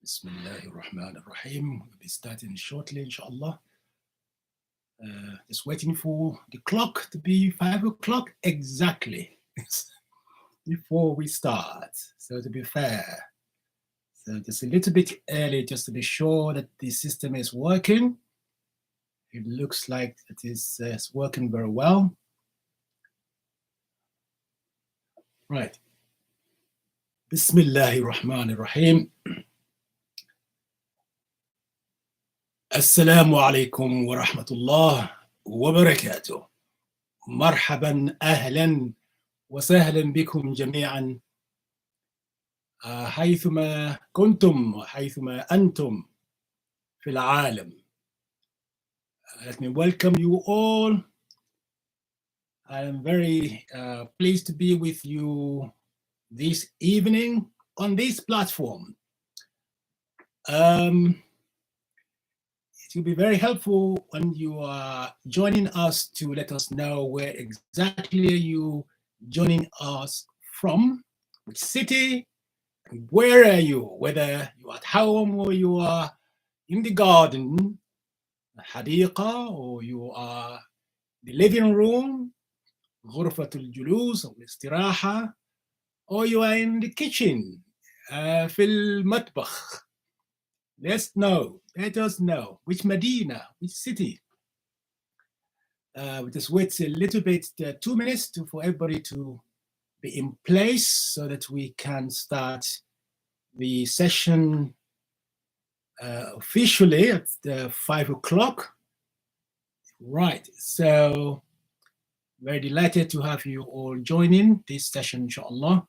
Bismillahir Rahmanir Rahim. We'll be starting shortly, inshallah. Just waiting for the clock to be 5 o'clock exactly before we start. So to be fair, so just a little bit early, just to be sure that the system is working. It looks like it is it's working very well. Right. Bismillahir Rahmanir Rahim. السلام عليكم ورحمة الله وبركاته. مرحبا أهلا وسهلا بكم جميعا حيثما كنتم وحيثما أنتم في العالم. Let me welcome you all. I am very pleased to be with you this evening on this platform. It will be very helpful when you are joining us to let us know where exactly you joining us from, which city, and where are you, whether you're at home or you are in the garden, حديقة, or you are in the living room, غرفة الجلوس أو الاستراحة, or you are in the kitchen, في المطبخ. Let us know which Medina, which city. We just wait a little bit, 2 minutes for everybody to be in place so that we can start the session officially at 5 o'clock. Right, so very delighted to have you all joining this session, inshallah.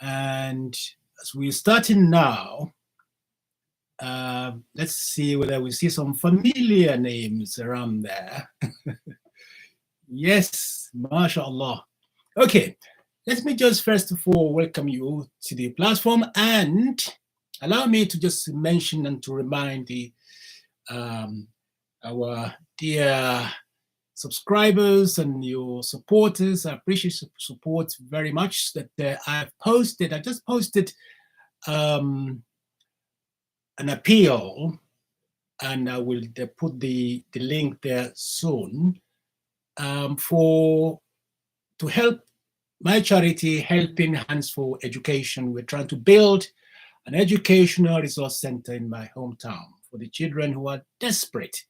And as we're starting now, let's see whether we see some familiar names around there. Yes, mashallah. Okay, let me just first of all welcome you to the platform and allow me to just mention and to remind our dear subscribers and your supporters. I appreciate support very much that I just posted an appeal, and I will put the link there soon, to help my charity, Helping Hands for Education. We're trying to build an educational resource center in my hometown for the children who are desperate,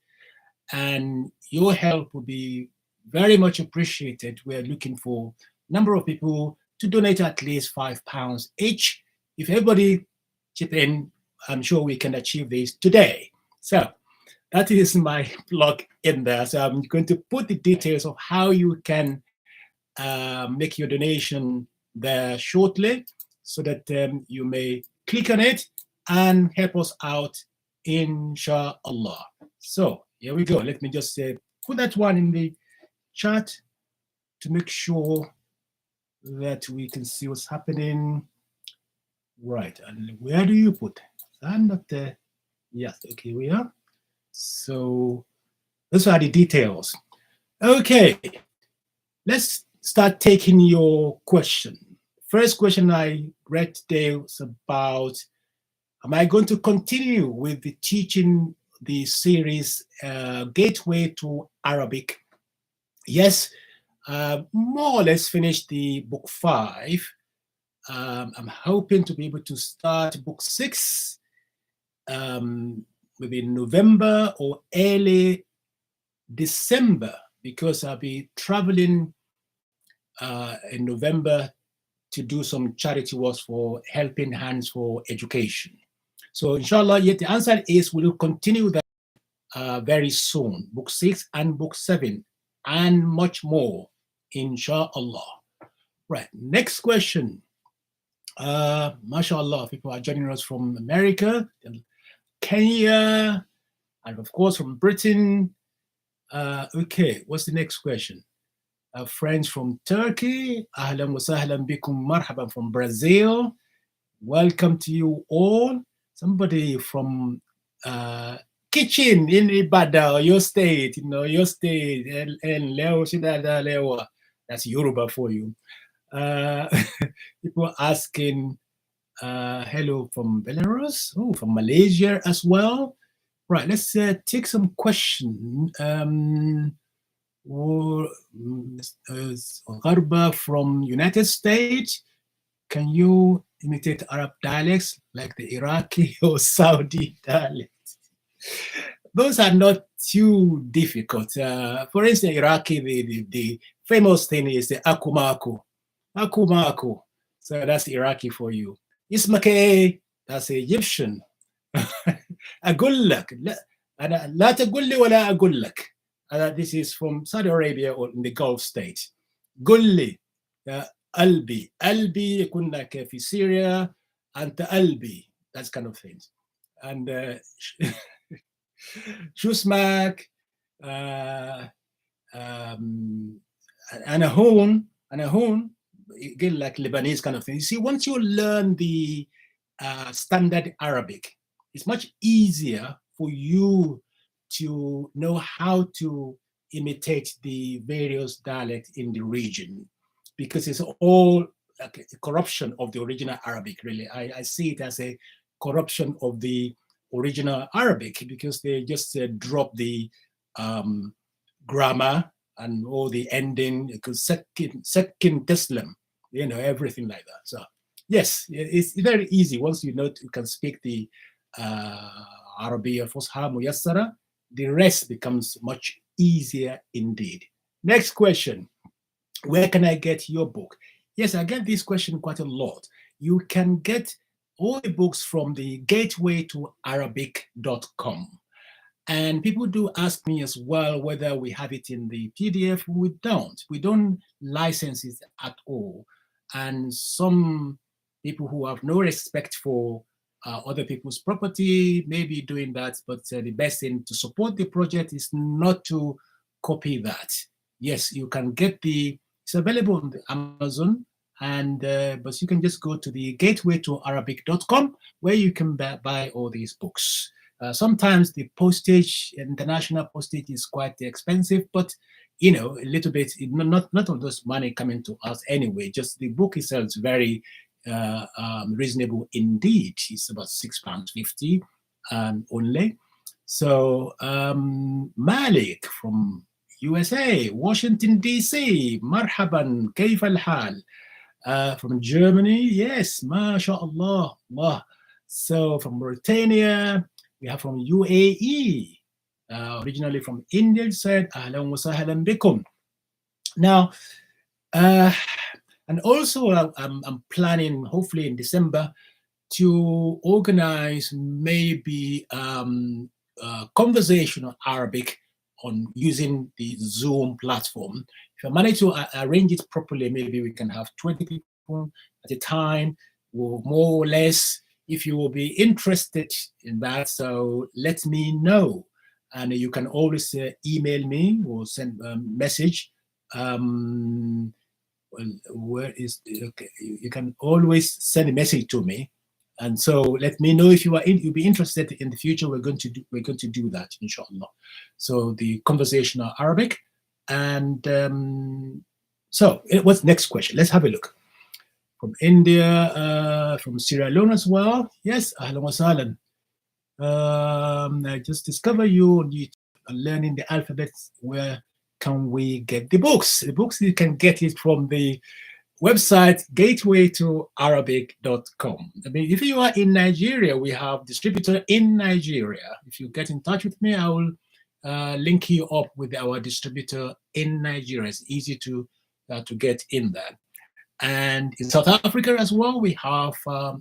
and your help will be very much appreciated. We're looking for a number of people to donate at least £5 each. If everybody chip in, I'm sure we can achieve this today. So that is my plug in there. So I'm going to put the details of how you can make your donation there shortly, so that you may click on it and help us out, inshallah. So here we go. Let me just put that one in the chat to make sure that we can see what's happening. Right, and where do you put it? I'm not there. Yes, okay, we are. So those are the details. Okay, let's start taking your question. First question I read today was about, am I going to continue with the teaching the series Gateway to Arabic? Yes, more or less finished the book 5. I'm hoping to be able to start book 6 maybe November or early December, because I'll be traveling in November to do some charity work for Helping Hands for Education. So inshallah, yet the answer is we'll continue that very soon, book 6 and book 7 and much more, inshallah. Right, next question. Mashallah, people are joining us from America, Kenya, and of course from Britain. Okay, what's the next question? Friends from Turkey, ahlan wa sahlan bikum, marhaban from Brazil. Welcome to you all. Somebody from Kitchen in Ibadan, your state, your state, and Leo, that's Yoruba for you. People asking Hello from Belarus. Oh, from Malaysia as well. Right, let's take some question. Gharba from United States. Can you imitate Arab dialects like the Iraqi or Saudi dialects? Those are not too difficult. For instance, Iraqi, the famous thing is the akumaku. Akumaku. So that's Iraqi for you. Ismake, that's Egyptian. أقول لك لا تقول لي ولا أقول لك. This is from Saudi Arabia or in the Gulf state. قل لي قلبي قلبي يكون لك في Syria أنت قلبي. That's kind of things. And شو اسمك؟ أنا هون again like Lebanese kind of thing. You see, once you learn the standard Arabic, it's much easier for you to know how to imitate the various dialects in the region, because it's all like a corruption of the original Arabic, really. I see it as a corruption of the original Arabic, because they just drop the grammar and all the ending, because sekin teslam, everything like that. So yes, it's very easy. Once you can speak the Arabiya Fusha Muyassara, the rest becomes much easier indeed. Next question. Where can I get your book? Yes, I get this question quite a lot. You can get all the books from the gateway to Arabic.com. And people do ask me as well whether we have it in the PDF. We don't. We don't license it at all. And some people who have no respect for other people's property may be doing that, but the best thing to support the project is not to copy that. Yes, you can get it's available on the Amazon, and but you can just go to the gateway to Arabic.com where you can buy all these books. Sometimes the postage, international postage, is quite expensive, but a little bit, not all those money coming to us anyway. Just the book itself is very reasonable indeed. It's about £6.50 only. So Malik from USA, Washington DC, marhaban, كيف الحال? From Germany, yes, mashallah, Allah. So from Mauritania, we have from UAE, originally from India, said ahlan wa sahlan bikum. Now, and also I'm planning, hopefully in December, to organize maybe conversational Arabic on using the Zoom platform. If I manage to arrange it properly, maybe we can have 20 people at a time, or more or less. If you will be interested in that, so let me know. And you can always email me or send a message. Where is okay? You can always send a message to me, and so let me know if you'll be interested in the future. We're going to do that, inshallah. So the conversational Arabic, and so what's next question? Let's have a look. From India, from Sierra Leone as well. Yes, ahlan wa sahlan. I just discovered you on YouTube, learning the alphabets. Where can we get the books? The books, you can get it from the website gatewaytoarabic.com. I mean, if you are in Nigeria, we have distributor in Nigeria. If you get in touch with me, I will link you up with our distributor in Nigeria. It's easy to get in there. And in South Africa as well, we have a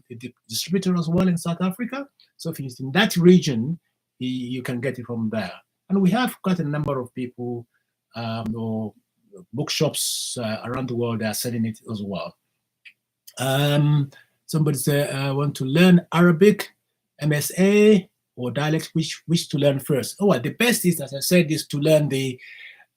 distributor as well in South Africa. So if it's in that region, you can get it from there. And we have quite a number of people or bookshops around the world that are selling it as well. Somebody said, I want to learn Arabic, MSA, or dialect, which to learn first? Oh, well, the best is, as I said, is to learn the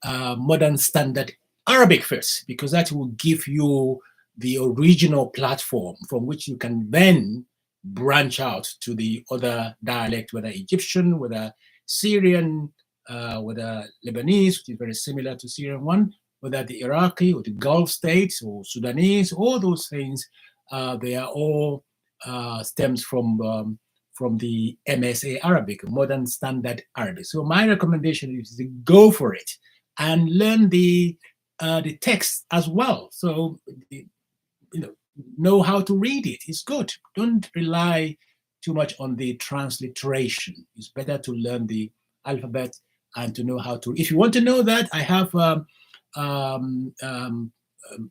modern standard Arabic first, because that will give you the original platform from which you can then branch out to the other dialect, whether Egyptian, whether Syrian, whether Lebanese, which is very similar to Syrian one, whether the Iraqi or the Gulf states or Sudanese, all those things, they are all stems from the MSA Arabic, Modern Standard Arabic. So my recommendation is to go for it and learn the text as well. So know how to read it. It's good. Don't rely too much on the transliteration. It's better to learn the alphabet and to know how to. If you want to know that, I have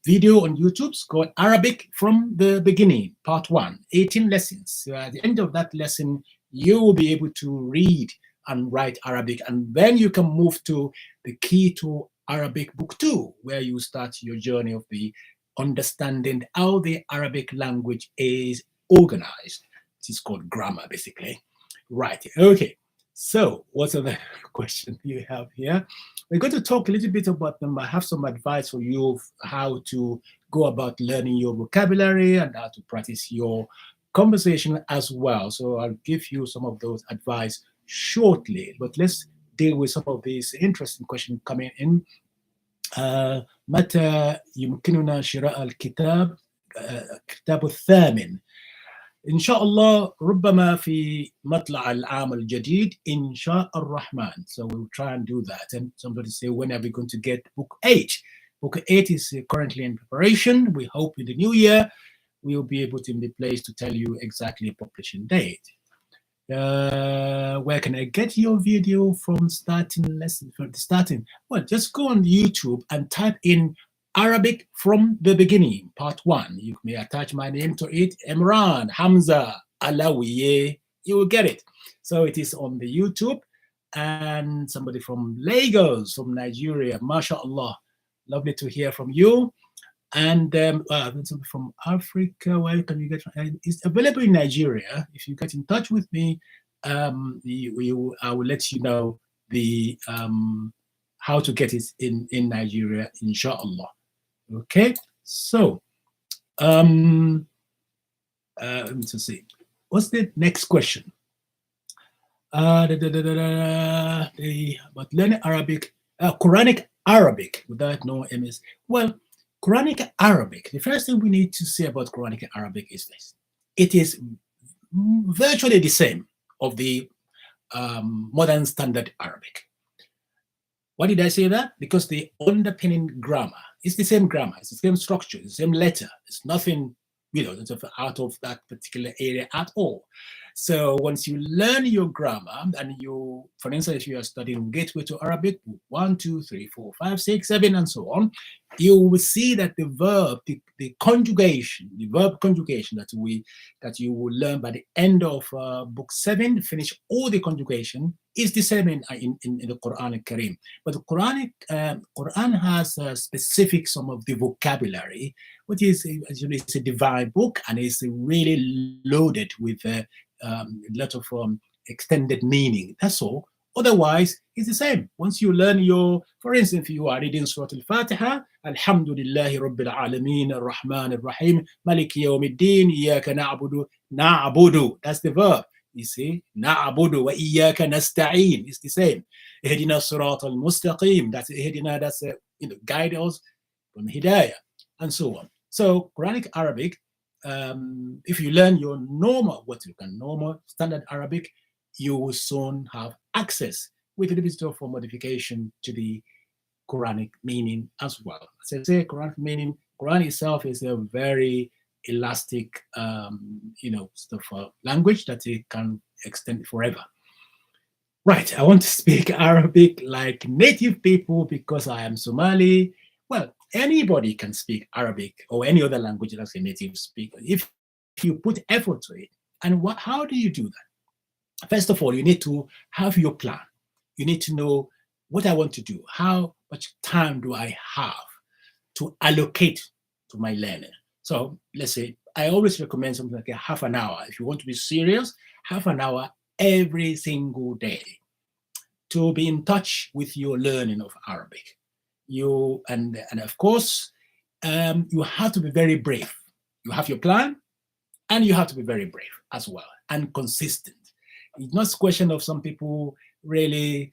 video on YouTube. It's called Arabic from the Beginning, Part 1, 18 lessons. So at the end of that lesson, you will be able to read and write Arabic, and then you can move to the Key to Arabic Book 2, where you start your journey of the understanding how the Arabic language is organized. This is called grammar, basically. Right, okay. So what other question do you have here? We're going to talk a little bit about them. I have some advice for you of how to go about learning your vocabulary and how to practice your conversation as well. So I'll give you some of those advice shortly, but let's deal with some of these interesting questions coming in. متى يمكننا شراء الكتاب الثامن؟ إن شاء الله ربما في مطلع العام الجديد إن شاء الرحمن. So we'll try and do that. And somebody say, when are we going to get book 8? Book 8 is currently in preparation. We hope in the new year we will be able to be placed to tell you exactly a publishing date. Where can I get your video from starting lesson? From starting? Well, just go on YouTube and type in Arabic from the Beginning, Part 1. You may attach my name to it, Imran Alawiye. You will get it. So it is on the YouTube. And somebody from Lagos, from Nigeria, mashallah, lovely to hear from you. And from Africa, where can you get? It's available in Nigeria. If you get in touch with me, I will let you know the how to get it in Nigeria, inshallah. Okay, so let's see. What's the next question? About learning Arabic, Quranic Arabic without no MS. Well, Quranic Arabic, the first thing we need to say about Quranic Arabic is this. It is virtually the same of the modern standard Arabic. Why did I say that? Because the underpinning grammar is the same grammar, it's the same structure, it's the same letter. It's nothing, out of that particular area at all. So once you learn your grammar, and you, for instance, if you are studying Gateway to Arabic, 1, 2, 3, 4, 5, 6, 7, and so on, you will see that the verb, the conjugation, the verb conjugation that you will learn by the end of book 7, finish all the conjugation, is the same in the Quranic Kareem. But the Quran has specific some of the vocabulary, which is actually it's a divine book, and it's really loaded with a lot of extended meaning. That's all. Otherwise, it's the same. Once you learn for instance, if you are reading Surah Al-Fatiha, Alhamdulillahi Rabbil Alameen, Ar-Rahman Ar-Rahim, Maliki Yawmiddin, Iyaka na'budu. That's the verb. You see, na'budu wa iyaka nasta'een. It's the same. Ihdina Surat Al-Mustaqim. That's Ihdina. That's guide us from Hidayah, and so on. So Quranic Arabic, if you learn your normal standard Arabic, you will soon have access with a little bit of modification to the Quranic meaning as well. As I say, Quranic meaning, Quran itself is a very elastic, language that it can extend forever. Right, I want to speak Arabic like native people because I am Somali. Well, anybody can speak Arabic or any other language as a native speaker if you put effort to it. And how do you do that? First of all, you need to have your plan. You need to know what I want to do. How much time do I have to allocate to my learning? So let's say I always recommend something like a half an hour. If you want to be serious, half an hour every single day to be in touch with your learning of Arabic. And of course, you have to be very brave. You have your plan, and you have to be very brave as well and consistent. It's not a question of some people really,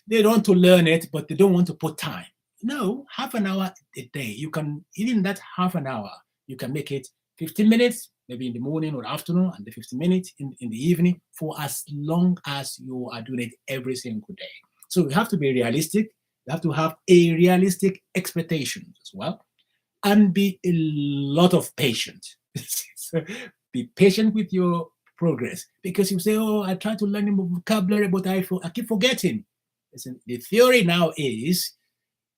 they want to learn it, but they don't want to put time. No, half an hour a day. You can, even that half an hour, you can make it 15 minutes, maybe in the morning or afternoon, and the 15 minutes in the evening, for as long as you are doing it every single day. So you have to be realistic. You have to have a realistic expectation as well, and be a lot of patience. So be patient with your progress, because you say, "Oh, I try to learn more vocabulary, but I keep forgetting." Listen, the theory now is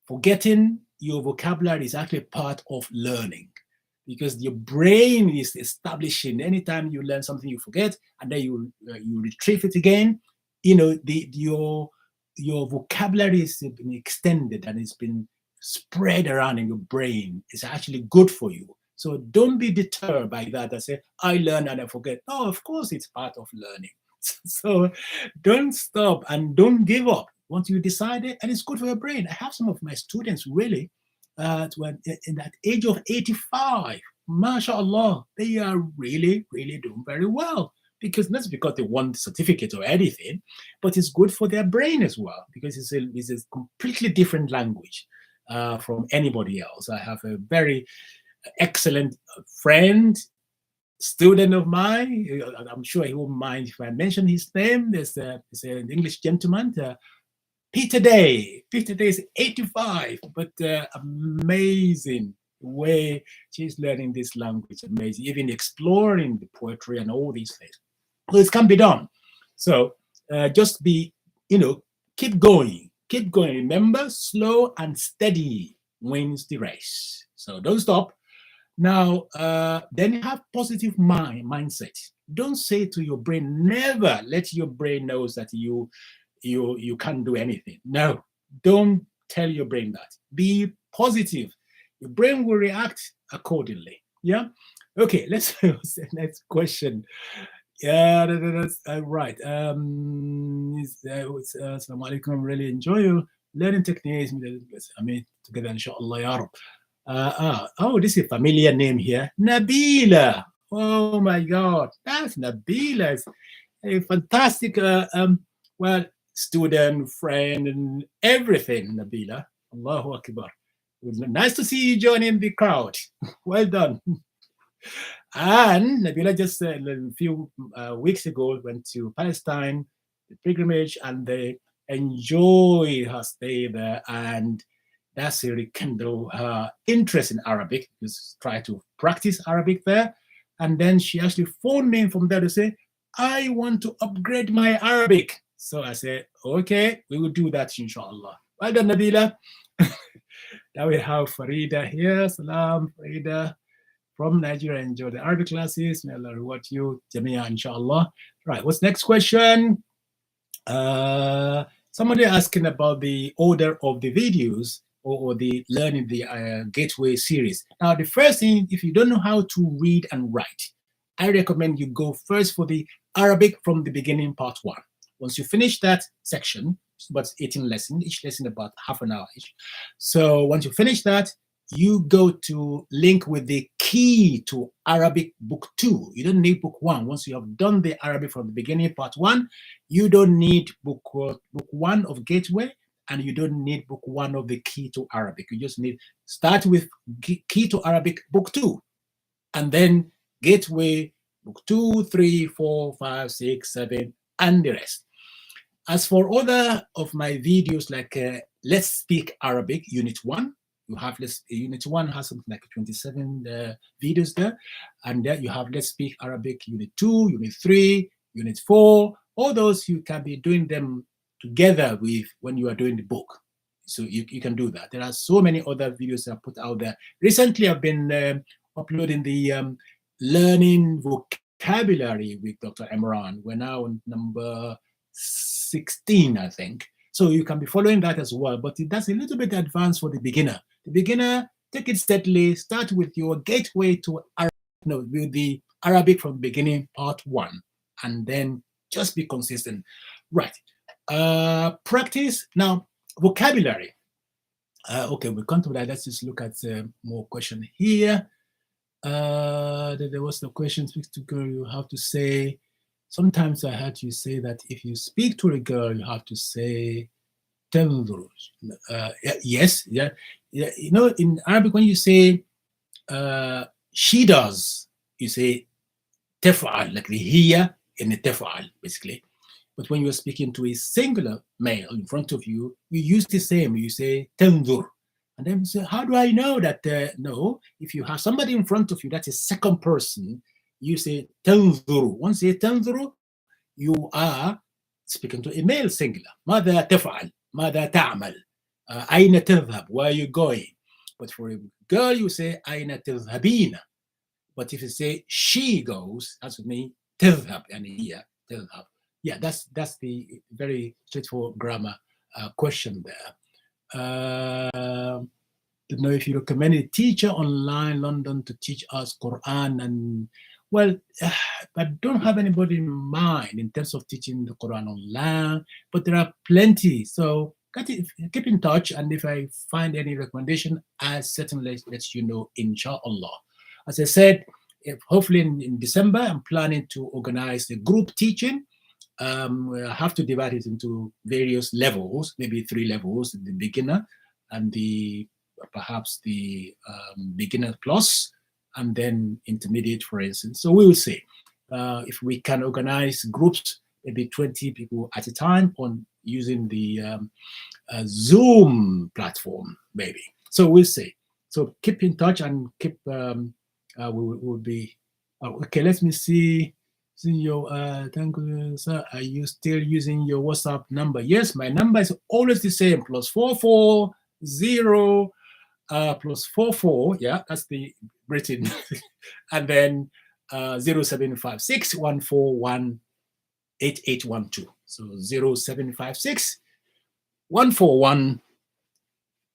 forgetting your vocabulary is actually part of learning, because your brain is establishing. Anytime you learn something, you forget, and then you retrieve it again. You know, your vocabulary has been extended and it's been spread around in your brain. It's actually good for you. So don't be deterred by that. I say, I learn and I forget. No, of course it's part of learning. So don't stop and don't give up once you decide it, and it's good for your brain. I have some of my students really in that age of 85, mashallah, they are really, really doing very well. Because not because they want certificate or anything, but it's good for their brain as well, because it's a completely different language from anybody else. I have a very excellent friend, student of mine. I'm sure he won't mind if I mention his name. There's an English gentleman, Peter Day. Peter Day is 85, but amazing way she's learning this language. Amazing, even exploring the poetry and all these things. So it can be done. So just be, keep going. Keep going. Remember, slow and steady wins the race. So don't stop. Now, then you have positive mindset. Don't say to your brain, never let your brain know that you can't do anything. No, don't tell your brain that. Be positive. Your brain will react accordingly. Yeah. Okay. Let's the next question. Yeah, that's right. Assalamu alaikum. Really enjoy your learning techniques. I mean, together, inshallah, ya Rab. Oh, this is a familiar name here. Nabila. Oh my God, that's Nabila. It's a fantastic, student, friend, and everything, Nabila. Allahu Akbar. It was nice to see you joining the crowd. Well done. And Nabila just a few weeks ago went to Palestine, the pilgrimage, and they enjoyed her stay there. And that's really rekindled her interest in Arabic, just try to practice Arabic there. And then she actually phoned me from there to say, I want to upgrade my Arabic. So I said, okay, we will do that, inshallah. Well done, Nabila. Now we have Farida here. Salam, Farida. From Nigeria, enjoy the Arabic classes. May Allah reward you, Jamia, inshallah. Right, what's next question? Somebody asking about the order of the videos or the learning the Gateway series. Now, the first thing, if you don't know how to read and write, I recommend you go first for the Arabic from the beginning, part 1. Once you finish that section, it's about 18 lessons, each lesson about half an hour each. So once you finish that, you go to link with the key to Arabic book 2. You don't need book 1. Once you have done the Arabic from the beginning, part 1, you don't need book 1 of Gateway, and you don't need book 1 of the key to Arabic. You just need start with key to Arabic book 2, and then Gateway book 2, 3, 4, 5, 6, 7, and the rest. As for other of my videos, like Let's Speak Arabic, Unit 1, you have Unit 1 has something like 27 videos there, and there you have Let's Speak Arabic Unit 2, Unit 3, Unit 4. All those you can be doing them together with when you are doing the book. So you can do that. There are so many other videos that I put out there. Recently, I've been uploading the learning vocabulary with Dr. Imran. We're now on number 16, I think. So you can be following that as well, but that's a little bit advanced for the beginner. The beginner, take it steadily. Start with your gateway to Arabic, with the Arabic from the beginning, part 1, and then just be consistent. Right. Practice now vocabulary. Okay, we'll come to that. Let's just look at more question here. There was the question, speak to girl, you have to say. Sometimes I heard you say that if you speak to a girl, you have to say تنظر. Yes, yeah. In Arabic, when you say she does, you say tef'al, like the here in the tef'al, basically. But when you're speaking to a singular male in front of you, you use the same. You say tanzur. And then you say, how do I know that? No, if you have somebody in front of you, that's a second person, you say tanzuru. Once you say tanzuru, you are speaking to a male singular. ماذا تفعل? ماذا تعمل? أين تذهب? Where are you going? But for a girl, you say أين تذهبين? But if you say she goes, that's what means تذهب, and here تذهب. Yeah, that's the very straightforward grammar question there. Don't know if you recommend a teacher online London to teach us Quran, and well, I don't have anybody in mind in terms of teaching the Quran online, but there are plenty. So keep in touch, and if I find any recommendation, I'll certainly let you know, inshallah. As I said, hopefully in December, I'm planning to organize a group teaching. I have to divide it into various levels, maybe 3 levels: the beginner, and perhaps the beginner plus, and then intermediate, for instance. So we will see if we can organize groups, maybe 20 people at a time, on using the Zoom platform, maybe. So we'll see. So keep in touch, and keep. We'll be okay. Let me see. Thank you, sir. Are you still using your WhatsApp number? Yes, my number is always the same: +440 +44. Yeah, that's the Britain, and then 0756 141 8812. So 0756 141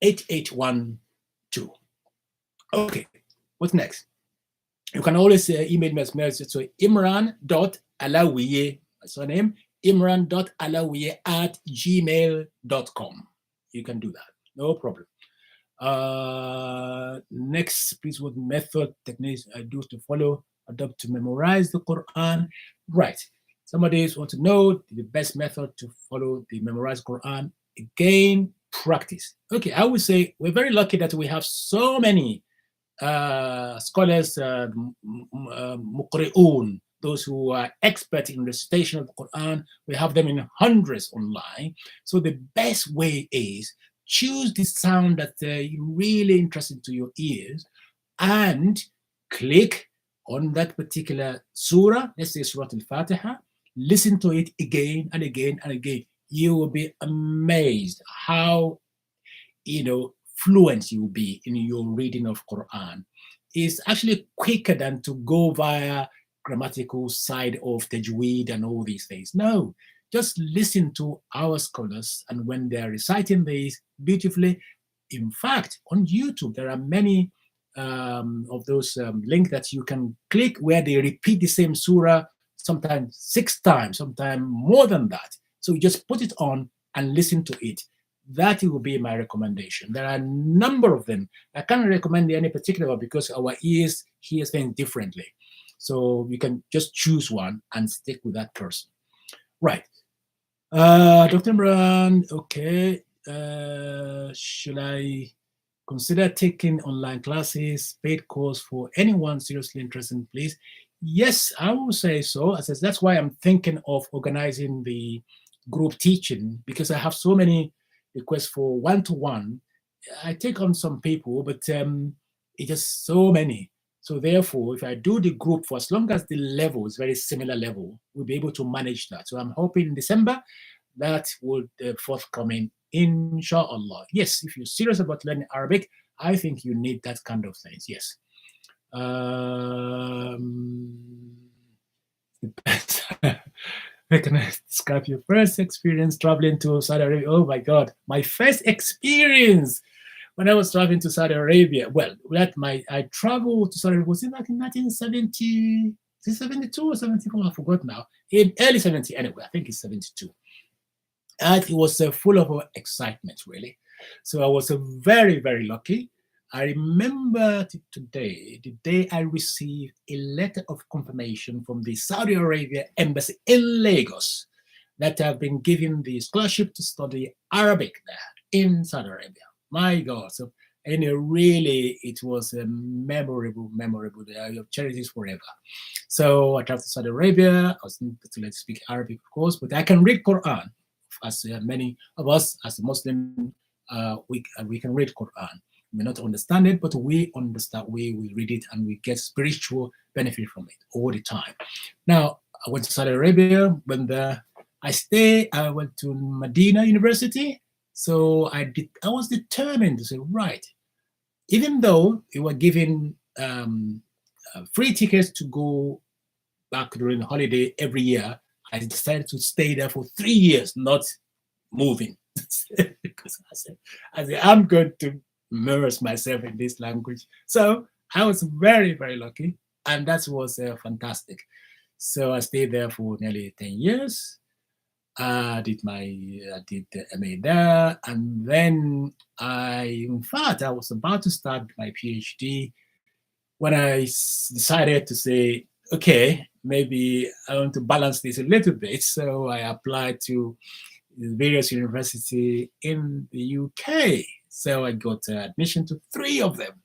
8812. Okay, what's next? You can always email me as message to Imran.Alawiye, my surname, Imran.Alawiye@gmail.com. You can do that, no problem. Next, please, what method, techniques I do to follow, adopt to memorize the Quran? Right. Somebody wants to know the best method to follow the memorized Quran. Again, practice. Okay, I would say we're very lucky that we have so many scholars, muqri'un, those who are expert in recitation of the Quran. We have them in hundreds online. So the best way is choose the sound that really interesting to your ears, and click on that particular surah. Let's say Surah Al-Fatiha. Listen to it again and again and again. You will be amazed how fluent you will be in your reading of Quran. It's actually quicker than to go via grammatical side of tajweed and all these things. No, just listen to our scholars, and when they're reciting these beautifully, in fact, on YouTube, there are many of those links that you can click where they repeat the same surah, sometimes 6 times, sometimes more than that. So you just put it on and listen to it. That will be my recommendation. There are a number of them. I can't recommend any particular one because our ears hear things differently. So you can just choose one and stick with that person. Right. Dr. Imran, okay. Should I consider taking online classes, paid course for anyone seriously interested, please? Yes, I will say so. That's why I'm thinking of organizing the group teaching, because I have so many requests for one-to-one. I take on some people, but it's just so many. So therefore, if I do the group, for as long as the level is very similar level, we'll be able to manage that. So I'm hoping in December that will forthcoming, inshallah. Yes, if you're serious about learning Arabic, I think you need that kind of things. Yes. Can I describe your first experience traveling to Saudi Arabia? Oh my God, my first experience when I was traveling to Saudi Arabia. Well, I traveled to Saudi Arabia, was it back in 1970, 72 or 74? I forgot now. In early 70 anyway, I think it's 72. And it was full of excitement, really. So I was very, very lucky. I remember today, the day I received a letter of confirmation from the Saudi Arabia embassy in Lagos that I've been given the scholarship to study Arabic there in Saudi Arabia. My God. So And really, it was a memorable day. I have cherished it forever. So I traveled to Saudi Arabia. I was not to speak Arabic, of course, but I can read Quran. As many of us, as a Muslim, we can read Quran. We may not understand it, but we understand. We read it, and we get spiritual benefit from it all the time. Now, I went to Saudi Arabia. When I went to Medina University. So I was determined to say, right, even though we were given free tickets to go back during the holiday every year, I decided to stay there for 3 years, not moving. Because I said, I'm going to immerse myself in this language. So I was very, very lucky. And that was fantastic. So I stayed there for nearly 10 years. I did the MA there, and then in fact, I was about to start my PhD when I decided to say, okay, maybe I want to balance this a little bit. So I applied to various universities in the UK. So I got admission to 3 of them.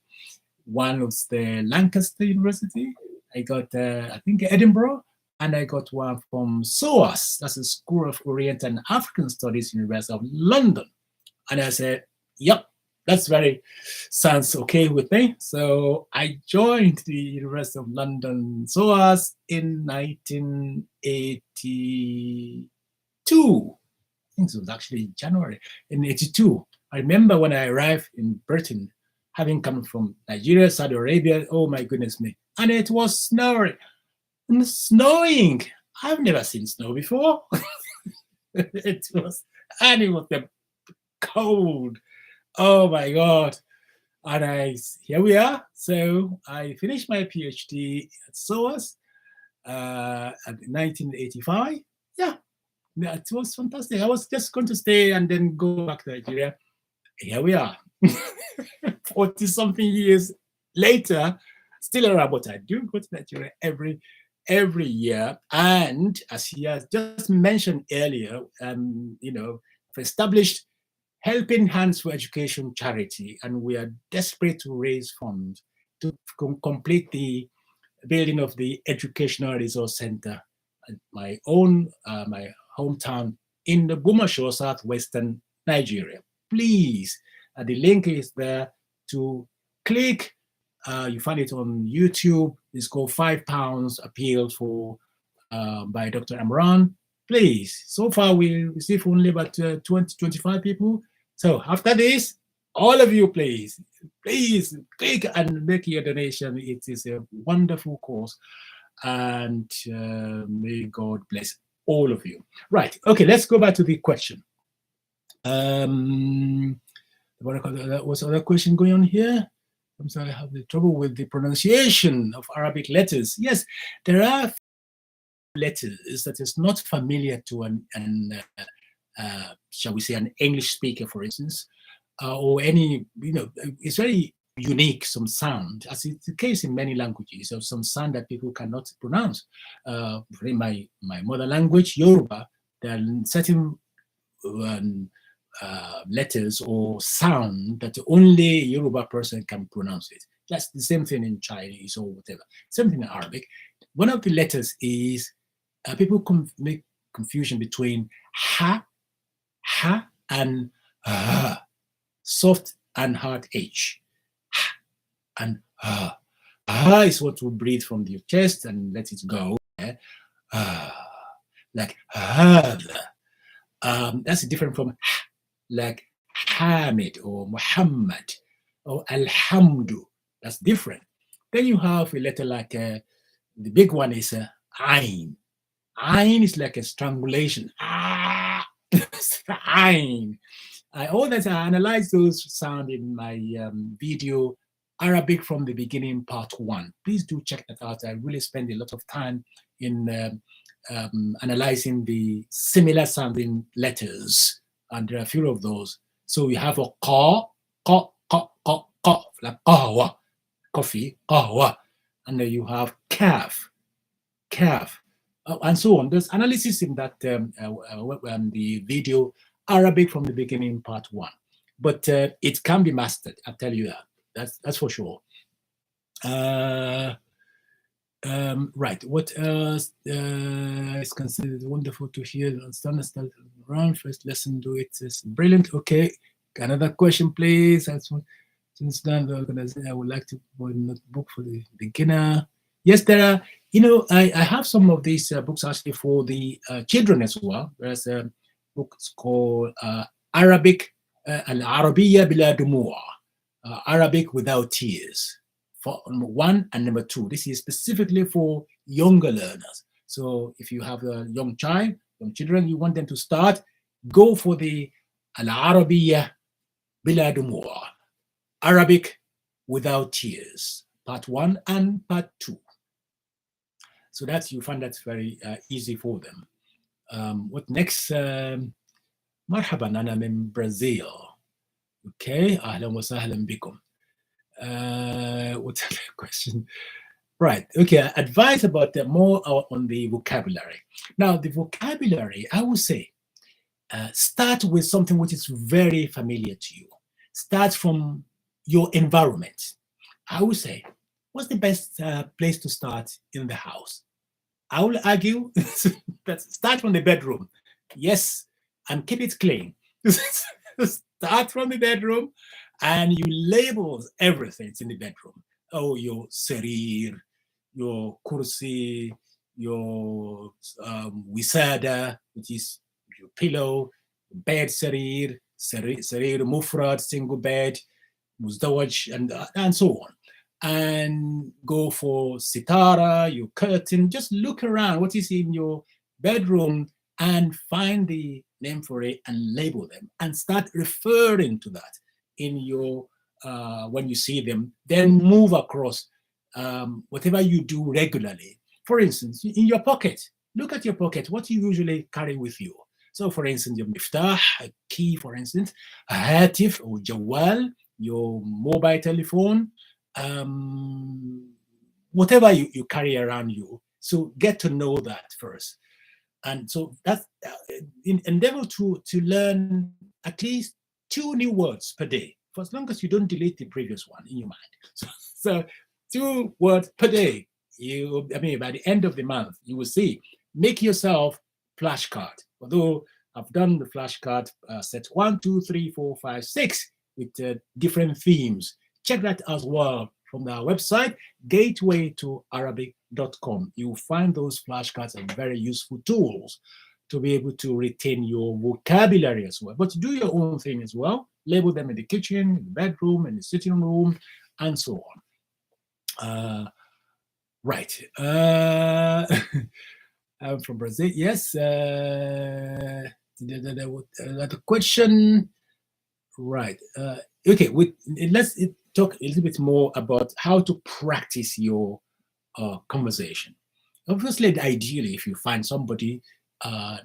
One was the Lancaster University. I got, I think, Edinburgh. And I got one from SOAS, that's the School of Oriental and African Studies, University of London. And I said, yep, sounds okay with me. So I joined the University of London SOAS in 1982. I think it was actually January in 82. I remember when I arrived in Britain, having come from Nigeria, Saudi Arabia, oh my goodness me. And it was snowing. I've never seen snow before. it was the cold. Oh my God. And here we are. So I finished my PhD at SOAS at 1985. Yeah, it was fantastic. I was just going to stay and then go back to Nigeria. Here we are. 40 something years later, still around, but I do go to Nigeria every year. And as he has just mentioned earlier, established Helping Hands for Education charity, and we are desperate to raise funds to complete the building of the Educational Resource Center at my hometown in the Bumasho, southwestern Nigeria. Please, the link is there to click. You find it on YouTube. It's called £5 appeal for by Dr. Imran. Please, so far we received only about 25 people. So after this, all of you, please click and make your donation. It is a wonderful cause, and may God bless all of you. Right, okay, let's go back to the question. What's other question going on here? I'm sorry, I have the trouble with the pronunciation of Arabic letters. Yes, there are letters that is not familiar to shall we say, an English speaker, for instance, or any, it's very unique, some sound, as it's the case in many languages, of some sound that people cannot pronounce. In my mother language, Yoruba, there are certain letters or sound that only a Yoruba person can pronounce it. That's the same thing in Chinese or whatever. Same thing in Arabic. One of the letters is, people make confusion between ha, and soft and hard H. Ha and ha. Ha is what will breathe from your chest and let it go. Like that's different from ha, like Hamid or Muhammad or Alhamdu. That's different. Then you have a letter like the big one is Ain. Ain is like a strangulation. Ain. All that I analyze those sound in my video, Arabic from the Beginning, Part 1. Please do check that out. I really spend a lot of time in analyzing the similar sounding letters, and there are a few of those. So we have a qa, like qahwa, coffee, qahwa, and then you have kaf, and so on. There's analysis in that the video Arabic from the Beginning, Part 1. but it can be mastered. I'll tell you that. That's for sure. Right. What else is considered wonderful to hear and understand? Around first lesson, do it is brilliant. Okay. Another question, please. Since then, I would like to book for the beginner. Yes, there are. I have some of these books actually for the children as well. There's a book called Arabic, Al-Arabiya bila Dumua, Arabic without tears. For number 1 and number 2. This is specifically for younger learners. So if you have a young children, you want them to start, go for the Al-Arabiya bila Dumua, Arabic without tears, part 1 and part 2. So you find that's very easy for them. What next? Marhaban, ana min Brazil. Okay, ahlan wa sahlan bikum. What's the question? Right. Okay. Advice about more on the vocabulary. Now, the vocabulary, I would say, start with something which is very familiar to you. Start from your environment. I would say, what's the best place to start in the house? I will argue that start from the bedroom. Yes, and keep it clean. Start from the bedroom. And you label everything in the bedroom. Oh, your serir, your kursi, your wisada, which is your pillow, bed serir, serir mufrad, single bed, muzdawaj, and so on. And go for sitara, your curtain. Just look around what is in your bedroom and find the name for it and label them and start referring to that in your when you see them, then move across whatever you do regularly. For instance, in your pocket, look at your pocket. What do you usually carry with you? So, for instance, your miftah, a key, for instance, a hatif or jawal, your mobile telephone, whatever you carry around you. So, get to know that first. And so that's endeavor to learn at least 2 new words per day, for as long as you don't delete the previous one in your mind. So 2 words per day. By the end of the month, you will see. Make yourself flashcard. Although I've done the flashcard set 1, 2, 3, 4, 5, 6 with different themes. Check that as well from our website, gatewaytoarabic.com. You'll find those flashcards are very useful tools to be able to retain your vocabulary as well. But do your own thing as well. Label them in the kitchen, in the bedroom, in the sitting room, and so on. Right. I'm from Brazil. Yes. The question. Right. Okay. Let's talk a little bit more about how to practice your conversation. Obviously, ideally, if you find somebody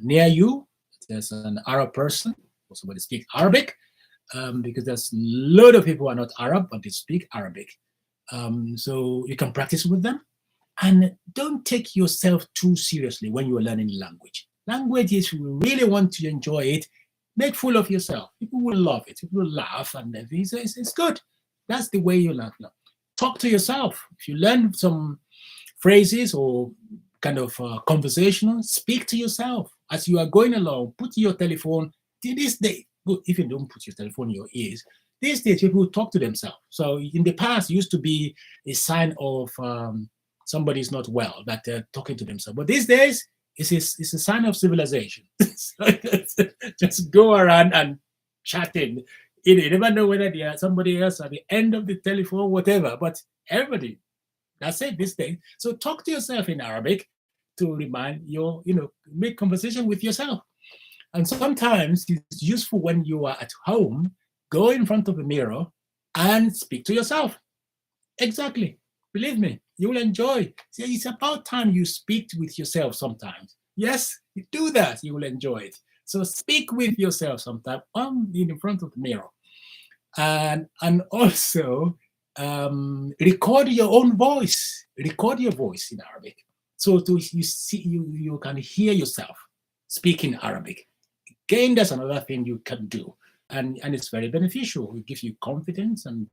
near you, there's an Arab person, or somebody speaks Arabic, because there's a lot of people who are not Arab, but they speak Arabic. So you can practice with them. And don't take yourself too seriously when you are learning language. Language, if you really want to enjoy it, make full of yourself. People will love it. People will laugh, and it's good. That's the way you learn. Talk to yourself. If you learn some phrases or kind of conversational, speak to yourself as you are going along. Put your telephone. This day, if you don't put your telephone in your ears, these days people talk to themselves. So in the past, it used to be a sign of somebody's not well, that they're talking to themselves. But these days, it's a sign of civilization. Just go around and chatting. You never know whether there's somebody else at the end of the telephone, whatever. But everybody, that's it these days. So talk to yourself in Arabic to remind make conversation with yourself. And sometimes it's useful when you are at home, go in front of a mirror and speak to yourself. Exactly. Believe me, you will enjoy. See, it's about time you speak with yourself sometimes. Yes, you do that, you will enjoy it. So speak with yourself sometime in front of the mirror. And also record your own voice. Record your voice in Arabic. So you can hear yourself speak in Arabic. Again, that's another thing you can do. and it's very beneficial. It gives you confidence, and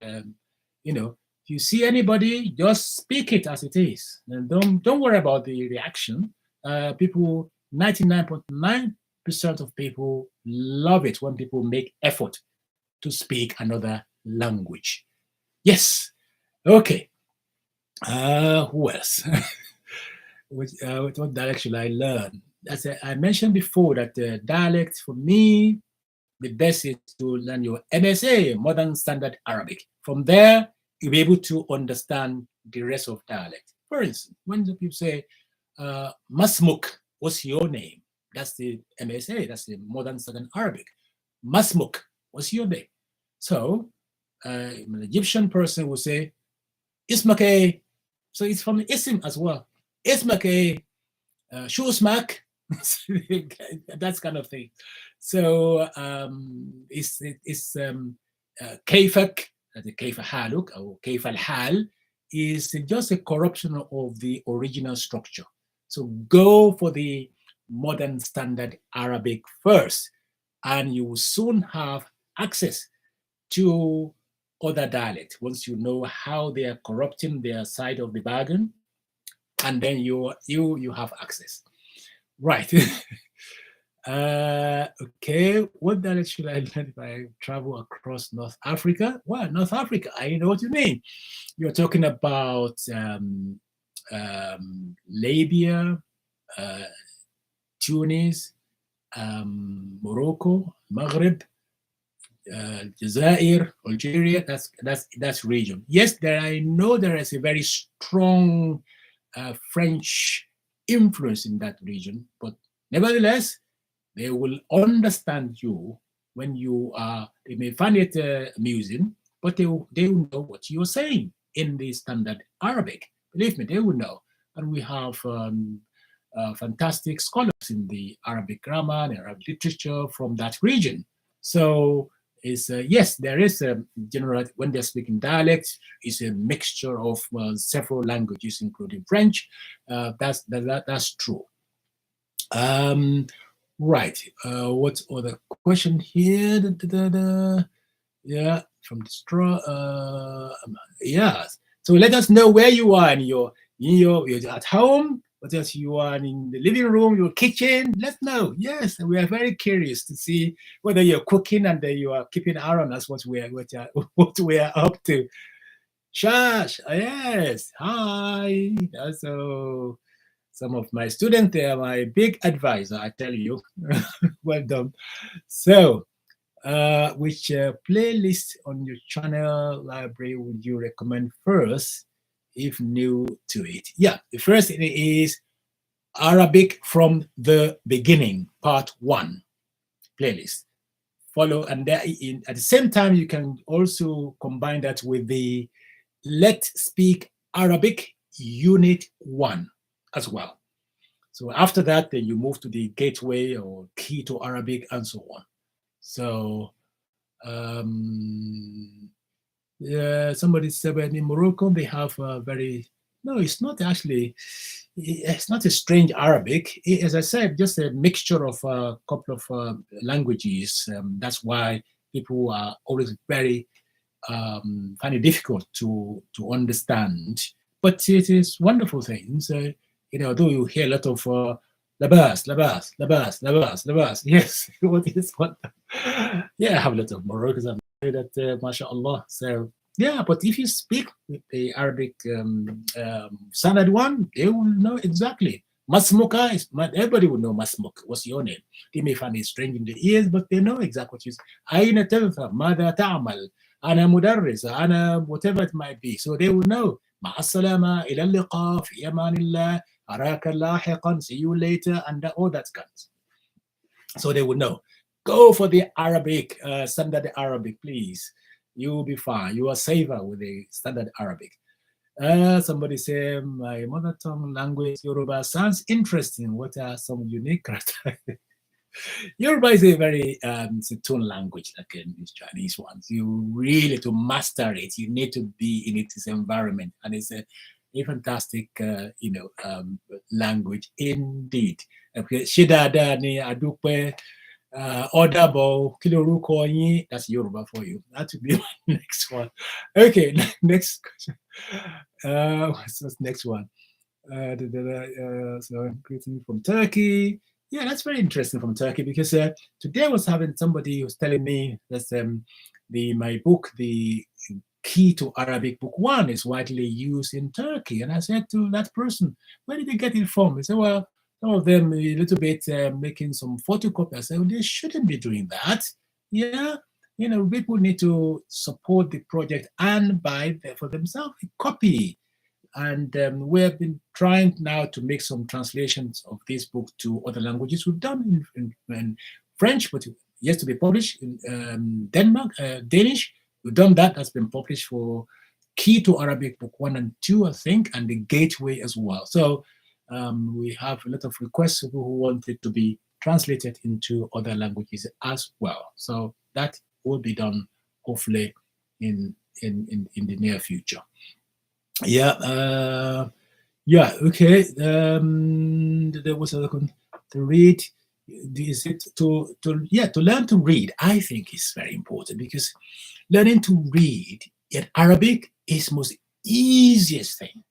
you know, if you see anybody, just speak it as it is, and don't worry about the reaction. People, 99.9% of people love it when people make effort to speak another language. Yes. Okay. Who else? What dialect should I learn? As I mentioned before, that dialect for me, the best is to learn your MSA, Modern Standard Arabic. From there, you'll be able to understand the rest of dialect. For instance, when the people say, Masmuk, what's your name? That's the MSA, that's the Modern Standard Arabic. Masmuk, what's your name? So, an Egyptian person will say, Ismake. So it's from Isim as well. Ismake, Shusmak, that's kind of thing. So it's Kaifak, the Kaifa Haluk, or Kaif al Hal, is just a corruption of the original structure. So go for the Modern Standard Arabic first, and you will soon have access to other dialects once you know how they are corrupting their side of the bargain, and then you have access. Right. Okay, what dialect should I learn if I travel across North Africa? Well, North Africa, I know what you mean. You're talking about Libya, Tunis, Morocco, Maghreb, Jazair, Algeria. That's region. Yes, I know there is a very strong French influence in that region, but nevertheless, they will understand you when you are. They may find it amusing, but they will know what you're saying in the standard Arabic. Believe me, they will know. And we have fantastic scholars in the Arabic grammar and Arabic literature from that region. So yes, there is a general, when they're speaking dialect, it's a mixture of several languages, including French. That's true. Right. What's other question here? Yeah, from the straw. Yeah. So let us know where you are. You're at home, but as you are in the living room, your kitchen. Let's know. Yes, we are very curious to see whether you're cooking and you are keeping eye on us what we are up to. Shash, yes. Hi. So some of my students, they are my big advisor, I tell you. Well done. So, which playlist on your channel library would you recommend first if new to it? Yeah, the first is Arabic from the Beginning, Part 1 playlist. Follow, and there at the same time, you can also combine that with the Let's Speak Arabic Unit 1 as well. So after that, then you move to the gateway or key to Arabic and so on. So somebody said in Morocco, they have a very, no, it's not actually, it's not a strange Arabic. As I said, just a mixture of a couple of languages. That's why people are always very, find it difficult to understand. But it is wonderful things. Though you hear a lot of labas. Yes, what is what? Yeah, I have a lot of Moroccans and that, mashallah. So yeah, but if you speak with the Arabic standard one, they will know exactly. Masmuka is, everybody will know Masmuk. What's your name? They may find it strange in the ears, but they know exactly what you say. Aina tadhhab, mada ta'mal, ana mudarris, ana whatever it might be. So they will know. مع السلامة إلى اللقاء في أمان الله أراك لاحقا, see you later, and all that comes. So they would know. Go for the Arabic, standard Arabic, please. You will be fine. You are safer with the standard Arabic. Somebody said, my mother tongue language, Yoruba, sounds interesting. What are some unique characteristics? Yoruba is a very it's a tone language like in these Chinese ones. You really, to master it, you need to be in its environment, and it's a fantastic language indeed. Shidada ni adupe Audible, Kiloruko Yin, that's Yoruba for you. That would be my next one. Okay, next question. What's the next one? So greeting from Turkey. Yeah, that's very interesting from Turkey because today I was having somebody who was telling me that my book, the Key to Arabic Book 1, is widely used in Turkey. And I said to that person, where did they get it from? He said, well, some of them a little bit making some photocopy. I said, well, they shouldn't be doing that. Yeah, people need to support the project and buy for themselves a copy. And we have been trying now to make some translations of this book to other languages. We've done in French, but yet to be published in Denmark, Danish. We've done that. That's been published for Key to Arabic Book 1 and 2, I think, and the Gateway as well. So we have a lot of requests of people who want it to be translated into other languages as well. So that will be done hopefully in the near future. Yeah, okay. There was a to read. Is it to learn to read? I think is very important because learning to read in Arabic is most easiest thing.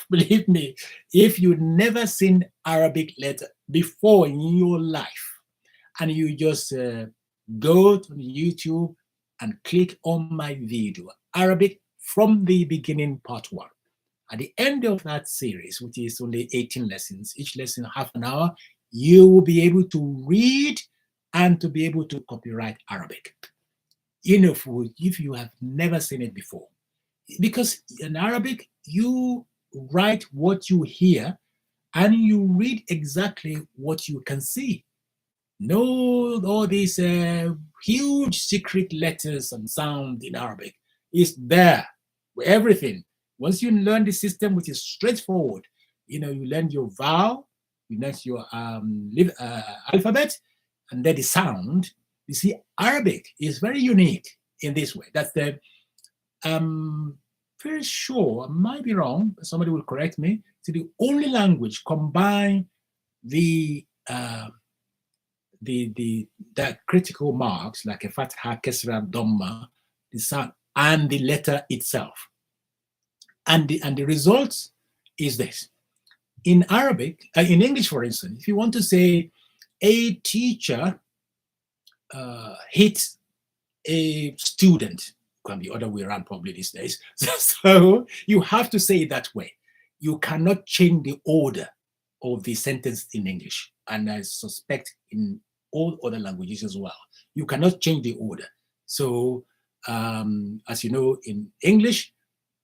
Believe me, if you've never seen Arabic letter before in your life, and you just go to YouTube and click on my video, Arabic from the beginning, part 1. At the end of that series, which is only 18 lessons, each lesson half an hour, you will be able to read and to be able to copyright Arabic. If you have never seen it before. Because in Arabic, you write what you hear and you read exactly what you can see. No, all these huge secret letters and sound in Arabic is there. Everything. Once you learn the system, which is straightforward, you learn your vowel, you learn your alphabet, and then the sound. You see, Arabic is very unique in this way. That's the very sure, I might be wrong, but somebody will correct me. It's the only language combine the critical marks like a fatha, kesra, dhamma, the sound, and the letter itself. And the result is this. In Arabic, in English, for instance, if you want to say a teacher hits a student, can be other way around probably these days. So you have to say it that way. You cannot change the order of the sentence in English. And I suspect in all other languages as well. You cannot change the order. So as you know, in English,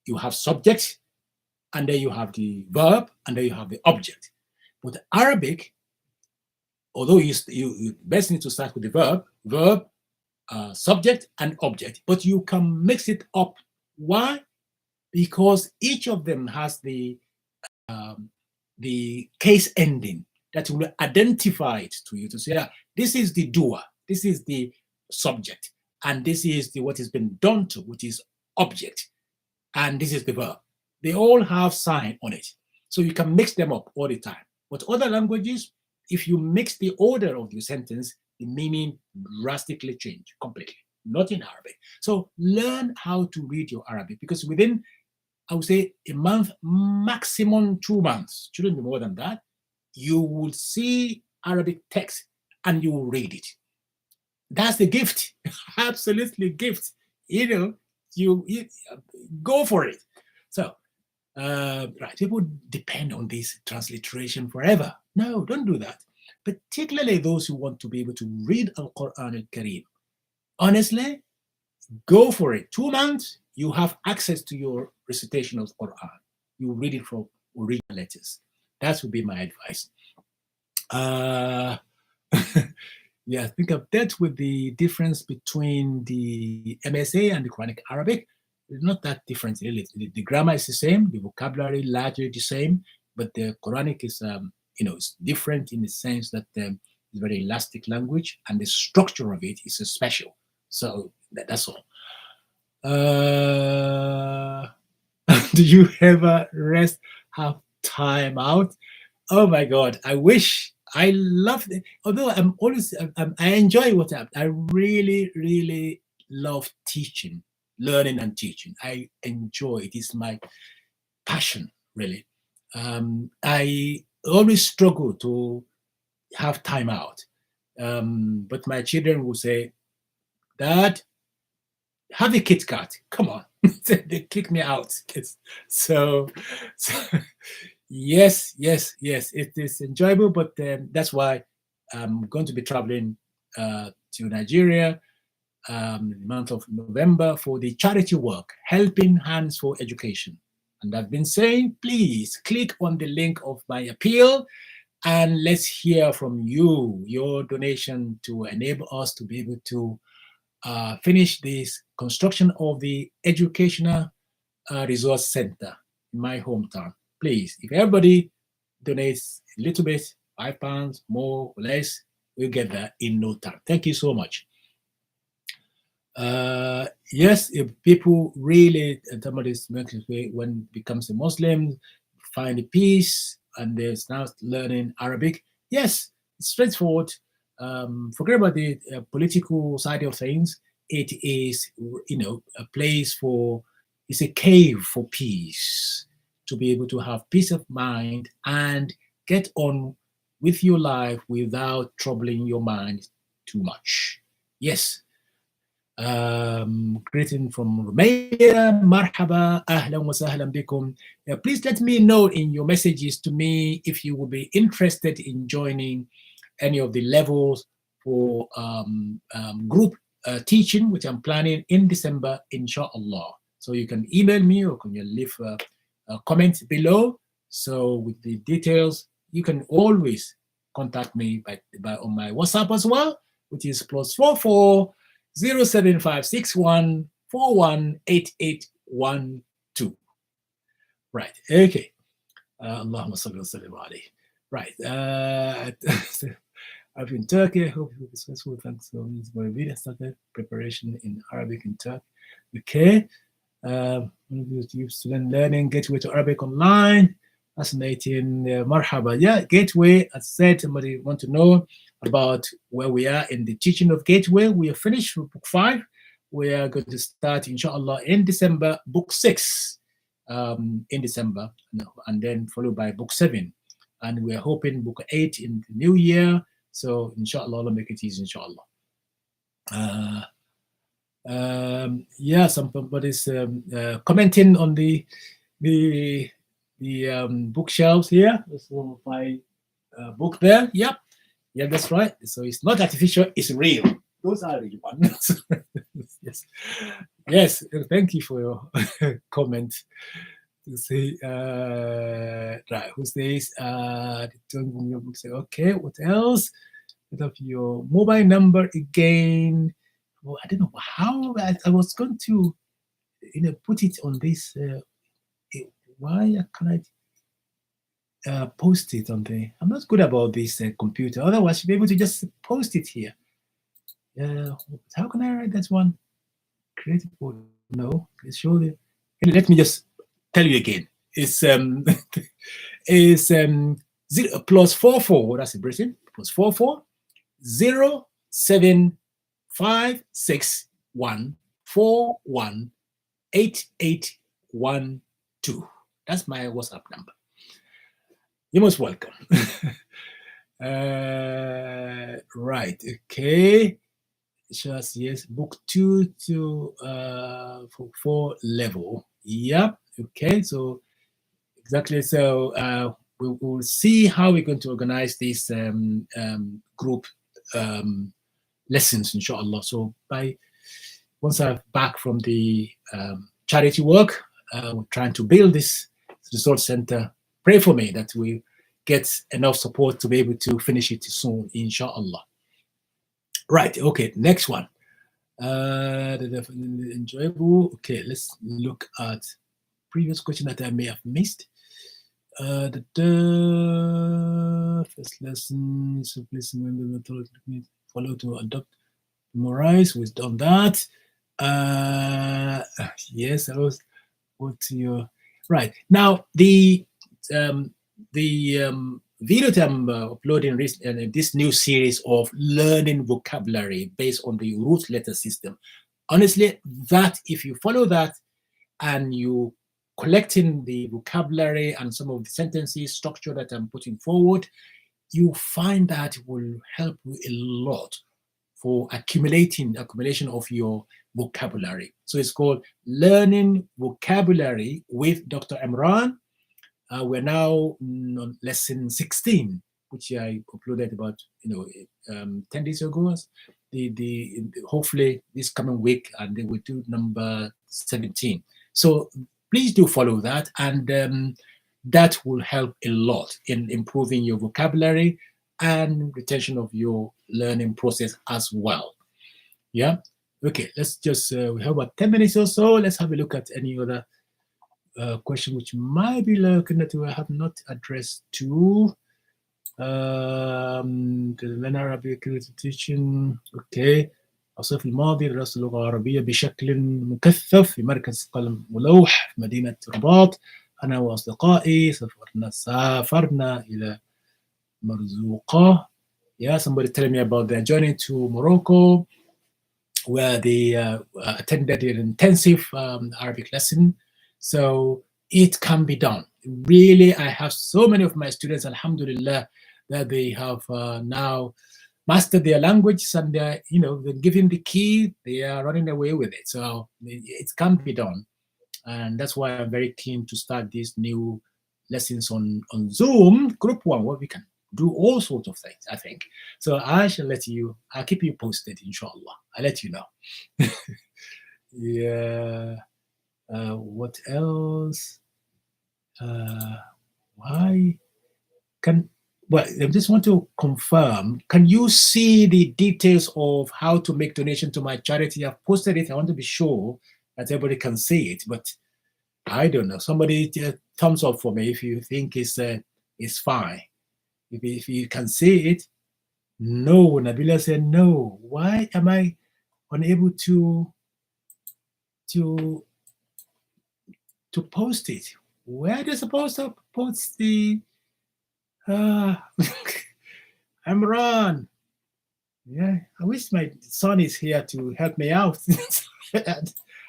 you have subject, and then you have the verb, and then you have the object. But Arabic, although you best need to start with the verb, subject, and object, but you can mix it up. Why? Because each of them has the case ending that will identify it to you to say, this is the doer, this is the subject, and this is what has been done to, which is object, and this is the verb. They all have sign on it. So you can mix them up all the time. But other languages, if you mix the order of your sentence, the meaning drastically change completely, not in Arabic. So learn how to read your Arabic, because within, I would say, a month, maximum 2 months, shouldn't be more than that, you will see Arabic text and you will read it. That's the gift, absolutely gift. You go for it. So, right, people depend on this transliteration forever. No, don't do that. Particularly those who want to be able to read Al-Quran Al-Kareem. Honestly, go for it. 2 months, you have access to your recitation of Quran. You read it from original letters. That would be my advice. Yeah, I think I've dealt with the difference between the MSA and the Quranic Arabic. It's not that different, really. The grammar is the same, the vocabulary largely the same, but the Quranic is, it's different in the sense that it's a very elastic language, and the structure of it is special. So that's all. Do you ever have time out? Oh my God, I wish I love it. Although I'm always, I enjoy what I really, really love teaching, learning and teaching. I enjoy it. It's my passion, really. I always struggle to have time out. But my children will say, Dad, have a Kit Kat. Come on. They kick me out. So yes, yes, yes, it is enjoyable, but that's why I'm going to be traveling to Nigeria in the month of November for the charity work, Helping Hands for Education. And I've been saying, please click on the link of my appeal and let's hear from you, your donation to enable us to be able to finish this construction of the Educational Resource Center in my hometown. Please, if everybody donates a little bit, £5, more or less, we'll get there in no time. Thank you so much. Yes, if people really, somebody when becomes a Muslim, find a peace and they start learning Arabic, yes, it's straightforward. Forget about the political side of things. It is, a place for, it's a cave for peace, to be able to have peace of mind and get on with your life without troubling your mind too much. Yes. Greeting from Romania. Marhaba, ahlan wa sahlan bikum. Please let me know in your messages to me if you will be interested in joining any of the levels for group teaching, which I'm planning in December, inshallah. So you can email me or can you leave a comment below. So with the details, you can always contact me by on my WhatsApp as well, which is +44 07561 418812. Right. Okay. Allahumma salli wa sallim alayhi. Right. I've been in Turkey. I hope you'll be successful. Thanks for my video started preparation in Arabic in Turkey. Okay. Student learning gateway to Arabic online. Fascinating. Marhaba. Yeah, gateway. As said, somebody want to know about where we are in the teaching of gateway. We are finished with book 5. We are going to start, inshallah, in December, book 6 in December, and then followed by book 7. And we're hoping book 8 in the new year. So, inshallah, Allah make it easy, inshallah. Yeah, somebody's commenting on the bookshelves here. There's one of my book there. Yep. Yeah, that's right. So it's not artificial, it's real. Those are real ones. Yes. Yes, thank you for your comment. To say, right, who's this? Okay, what else? Put up your mobile number again. Well, I don't know how I was going to put it on this. Why can't I post it on the? I'm not good about this computer. Otherwise, I should be able to just post it here. How can I write that one? Create board. No, let's show the. Let me just tell you again. It's is 0 +44. That's in Britain. +44 07561 418812. That's my WhatsApp number. You're most welcome. Right. Okay. Just yes. Book 2 to 4 level. Yep. Okay. So exactly. So we will see how we're going to organize these group lessons, inshallah. So once I'm back from the charity work, we're trying to build this resource center. Pray for me that we get enough support to be able to finish it soon, inshallah. Right. Okay. Next one. Enjoyable. Okay. Let's look at previous question that I may have missed. The first lesson. So please remember follow to adopt, memorize. We've done that. Yes, I was. What's your right now? The video that I'm uploading this new series of learning vocabulary based on the root letter system. Honestly, that if you follow that and you collecting the vocabulary and some of the sentences structure that I'm putting forward, you find that will help you a lot for accumulation of your vocabulary. So it's called Learning Vocabulary with Dr. Imran. We're now on lesson 16, which I uploaded about 10 days ago. Hopefully this coming week, and they will do number 17. So please do follow that, and that will help a lot in improving your vocabulary and retention of your learning process as well. Yeah. Okay. Let's just we have about 10 minutes or so. Let's have a look at any other question which might be lurking that we have not addressed to. The Arabic teaching. Okay. أصف الماضي درست اللغة العربية بشكل مكثف في مركز قلم ولوح في مدينة الرباط. أنا وأصدقائي سافرنا إلى مرزوقة. Yeah, somebody telling me about their journey to Morocco, where they attended an intensive Arabic lesson. So it can be done. Really, I have so many of my students, alhamdulillah, that they have now mastered their language, and they're given the key, they are running away with it. So it can be done. And that's why I'm very keen to start these new lessons on Zoom, group one, where we can do all sorts of things, I think. So I'll keep you posted, inshallah. I'll let you know. Yeah. What else? I just want to confirm, can you see the details of how to make donation to my charity? I've posted it. I want to be sure that everybody can see it, but I don't know. Somebody thumbs up for me if you think it's fine. If you can see it. No, Nabila said no. Why am I unable to post it? Where are they supposed to post the Imran? Yeah, I wish my son is here to help me out.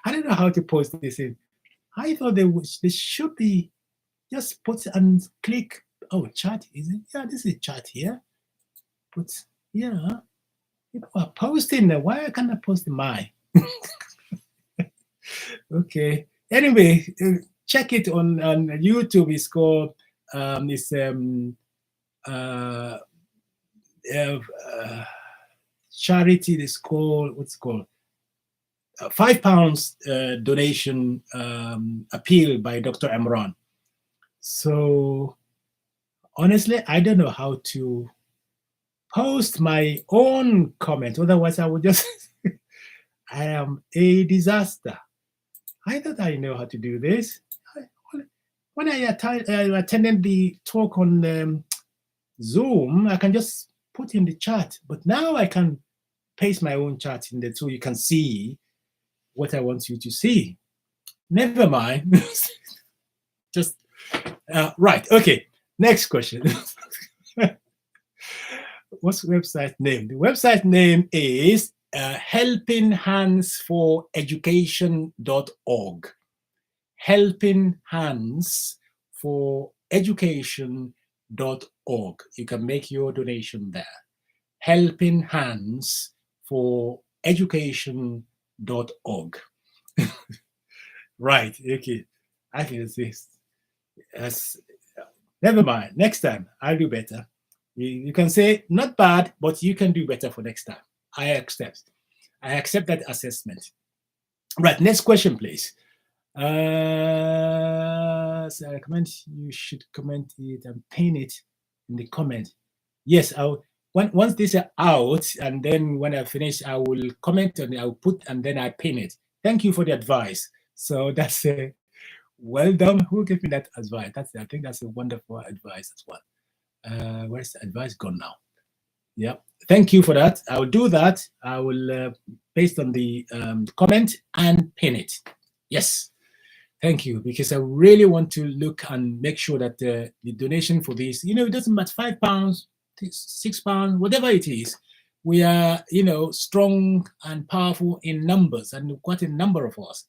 I don't know how to post this in. I thought they should be just put and click. Oh, chat, is it? Yeah, this is chat here. But yeah, people are posting. Why can't I post mine? Okay. Anyway, check it on YouTube. It's called charity. It's called, what's it called? £5 donation appeal by Dr. Imran. So honestly, I don't know how to post my own comment. Otherwise, I would just, I am a disaster. I thought I know how to do this. When I attended the talk on Zoom, I can just put in the chat. But now I can paste my own chat in there so you can see what I want you to see. Never mind. Just right. Okay. Next question. What's the website name? The website name is helpinghandsforeducation.org. helpinghandsforeducation.org. You can make your donation there. helpinghandsforeducation.org. Right. Okay. I can see. Never mind. Next time I'll do better. You can say not bad, but you can do better for next time. I accept that assessment. Right. Next question, please. So I recommend you should comment it and pin it in the comment. Yes, once this is out, and then when I finish, I will comment and I'll put, and then I pin it. Thank you for the advice. So that's well done. Who gave me that advice? I think that's a wonderful advice as well. Where's the advice gone now? Yeah, thank you for that. I will do that. I will paste on the comment and pin it. Yes, Thank you, because I really want to look and make sure that the donation for this, it doesn't matter, £5, £6, whatever it is. We are, strong and powerful in numbers, and quite a number of us.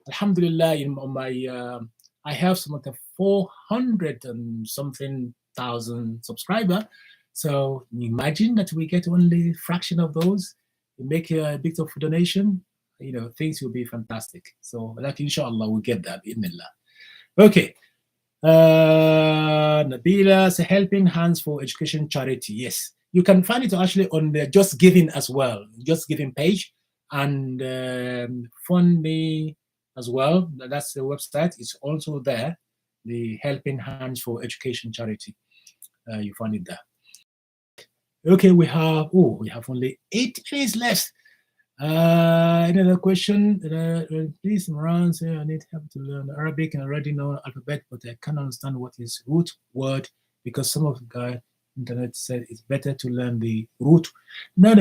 Alhamdulillah, on my, I have some of the 400 and something thousand subscriber. So imagine that we get only a fraction of those. We make a bit of donation, things will be fantastic. So, like, inshallah, we'll get that, bismillah. Okay. Nabila's Helping Hands for Education charity. Yes, you can find it actually on the Just Giving as well, Just Giving page, and Fund Me as well. That's the website. It's also there, the Helping Hands for Education charity. You find it there. Okay, we have only 8 minutes left. Another question. Please, Imran, say I need help to learn Arabic and already know alphabet, but I can't understand what is root word, because some of the guy internet said it's better to learn the root. No.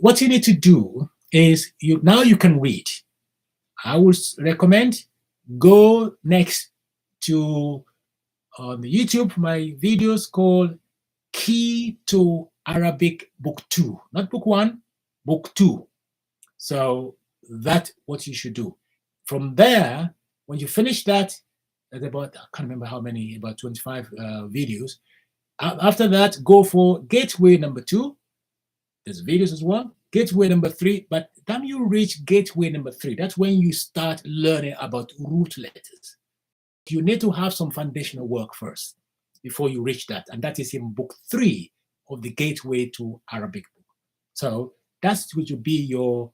What you need to do is you can read. I would recommend go next to on the YouTube my videos called Key to Arabic Book 2, not Book 1, Book 2. So that's what you should do. From there, when you finish that, at about, I can't remember how many, about 25 videos. After that, go for Gateway number 2. There's videos as well. Gateway number 3. But the time you reach Gateway number 3, that's when you start learning about root letters. You need to have some foundational work first before you reach that. And that is in Book 3 of the Gateway to Arabic book. So that's what will be your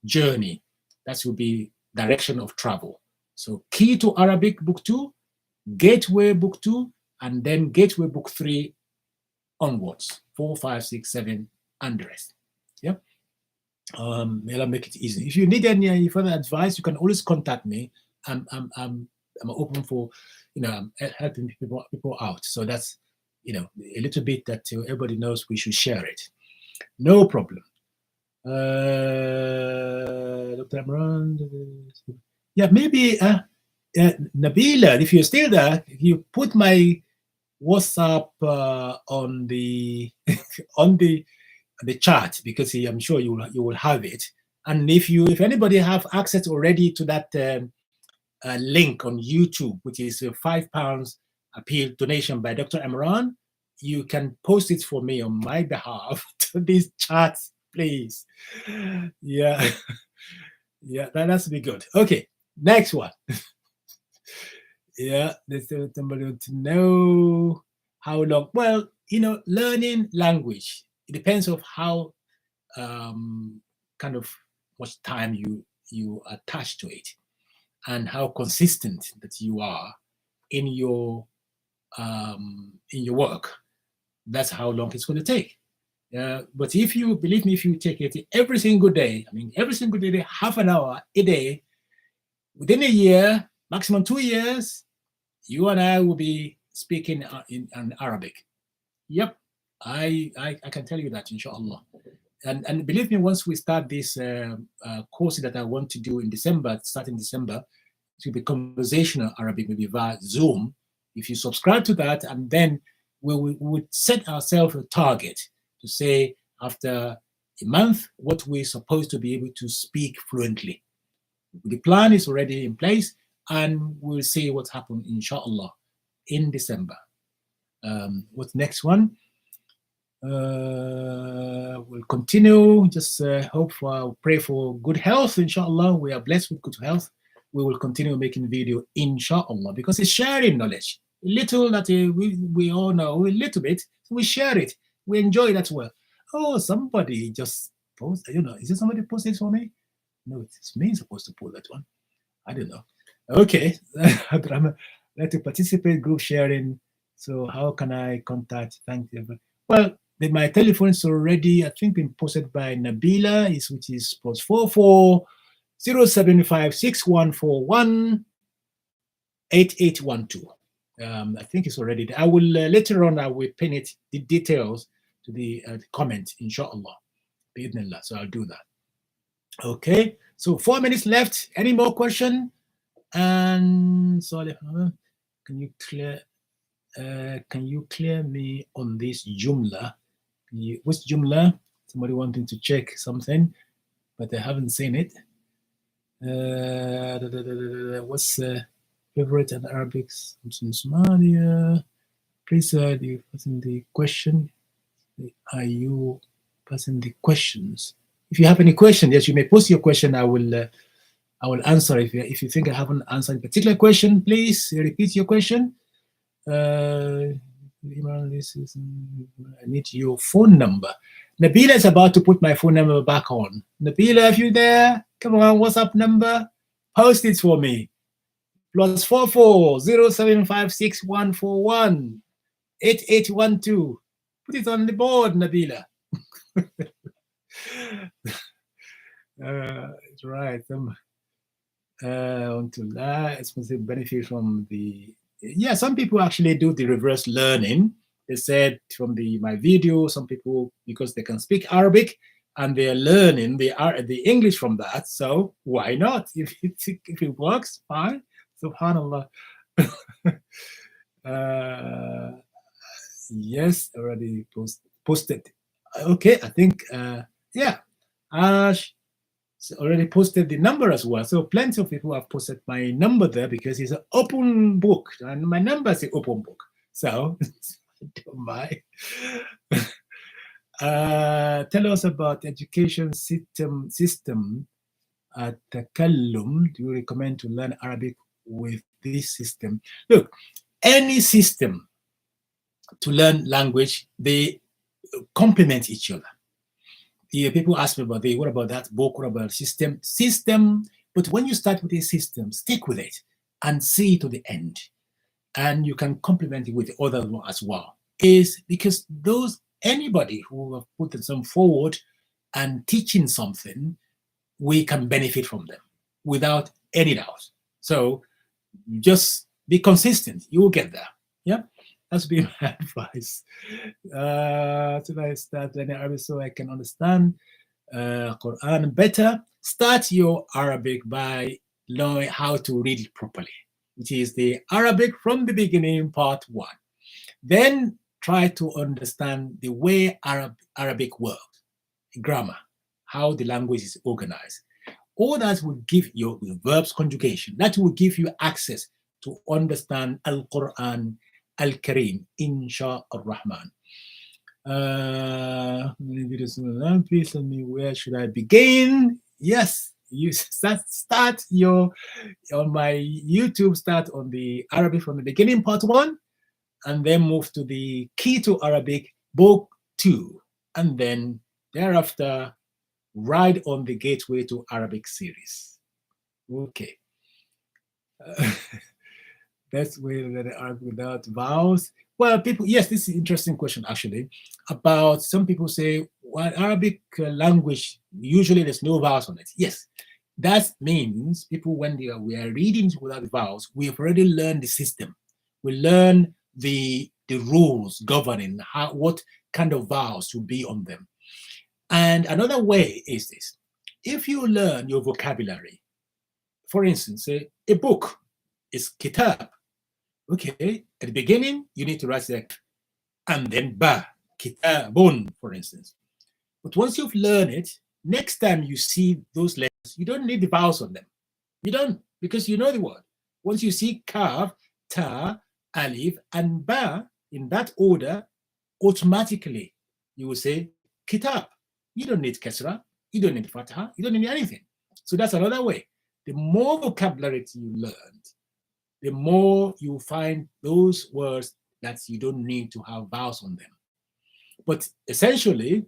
journey. That will be direction of travel. So Key to Arabic Book 2, Gateway Book 2, and then Gateway Book 3 onwards, 4, 5, 6, 7, and the rest. Yeah. I'll make it easy. If you need any further advice, you can always contact me. I'm open for helping people out. So that's a little bit that everybody knows we should share it. No problem. Dr. Imran, yeah, maybe Nabila, if you're still there, if you put my WhatsApp on the on the chat, because I'm sure you will have it. And if anybody have access already to that link on YouTube, which is £5 appeal donation by Dr. Imran, you can post it for me on my behalf to this chat, please. Yeah. Yeah, that has to be good. Okay, next one. Yeah, there's somebody to know how long. Well, learning language, it depends on how kind of much time you attach to it, and how consistent that you are in your work. That's how long it's going to take. But if you believe me, if you take it every single day, half an hour a day, within a year, maximum 2 years, you and I will be speaking in Arabic. Yep, I can tell you that, inshallah. And believe me, once we start this course that I want to do in December, starting December, it will be conversational Arabic, maybe via Zoom. If you subscribe to that, and then we would set ourselves a target to say after a month what we're supposed to be able to speak fluently. The plan is already in place, and we'll see what happens, inshallah, in December. What's next one? We'll continue. Just pray for good health, inshallah. We are blessed with good health. We will continue making video, inshallah, because it's sharing knowledge. A little that we all know, a little bit, we share it. We enjoy it as well. Oh, somebody just posted, is it somebody posted for me? No, it's me supposed to pull that one. I don't know. Okay. Let to participate, group sharing. So how can I contact? Thank you. Well, my telephone is already, I think, been posted by Nabila, which is +44 075 6141 8812. I think it's already there. I will later on, I will pin it, the details to the comment, inshallah. So I'll do that. Okay. So 4 minutes left. Any more question? And sorry, can you clear me on this jumla? What's jumla? Somebody wanting to check something, but I haven't seen it. What's favorite in Arabic? Somalia. Please, you passing the question. Are you passing the questions? If you have any question, yes, you may post your question. I will answer. If you think I haven't answered a particular question, please repeat your question. I need your phone number. Nabila is about to put my phone number back on. Nabila, if you're there, come on, WhatsApp number, post it for me. +44 0756 141 8812. Put it on the board, Nabila. Right. Until that, it's supposed to benefit from the. Yeah, some people actually do the reverse learning. They said from my video, some people, because they can speak Arabic and they're learning the English from that. So why not? If it works, fine. Subhanallah. Yes, already posted. Okay, I think, yeah. Ash already posted the number as well. So plenty of people have posted my number there because it's an open book and my number is an open book. So don't mind. Tell us about education system at Takallum. Do you recommend to learn Arabic with this system? Look, any system to learn language, they complement each other. People ask me about what about that book, what about system? But when you start with a system, stick with it and see to the end. And you can complement it with the other one as well. Is because anybody who have put some forward and teaching something, we can benefit from them without any doubt. So just be consistent. You will get there. Yeah. That's been my advice. Should I start learning Arabic so I can understand Quran better? Start your Arabic by knowing how to read it properly, which is the Arabic from the beginning, part 1. Then try to understand the way Arabic works, grammar, how the language is organized. All that will give you verbs conjugation. That will give you access to understand Al-Quran Al-Kareem, Insha Ar-Rahman. Please tell me, where should I begin? Yes, you start on my YouTube, start on the Arabic from the beginning, part 1, and then move to the Key to Arabic, book 2, and then thereafter ride on the Gateway to Arabic series. Okay. Best way to learn Arabic without vowels. Well, people, yes, this is an interesting question actually. About some people say, well, Arabic language, usually there's no vowels on it. Yes, that means people, when we are reading without vowels, we have already learned the system. We learn the rules governing what kind of vowels should be on them. And another way is this. If you learn your vocabulary, for instance, say a book is kitab. Okay, at the beginning, you need to write that, and then ba, kitabun, for instance. But once you've learned it, next time you see those letters, you don't need the vowels on them. You don't, because you know the word. Once you see kaf, ta, alif, and ba in that order, automatically you will say kitab. You don't need kasra, you don't need fatha, you don't need anything. So that's another way. The more vocabulary you learned, the more you find those words that you don't need to have vowels on them. But essentially,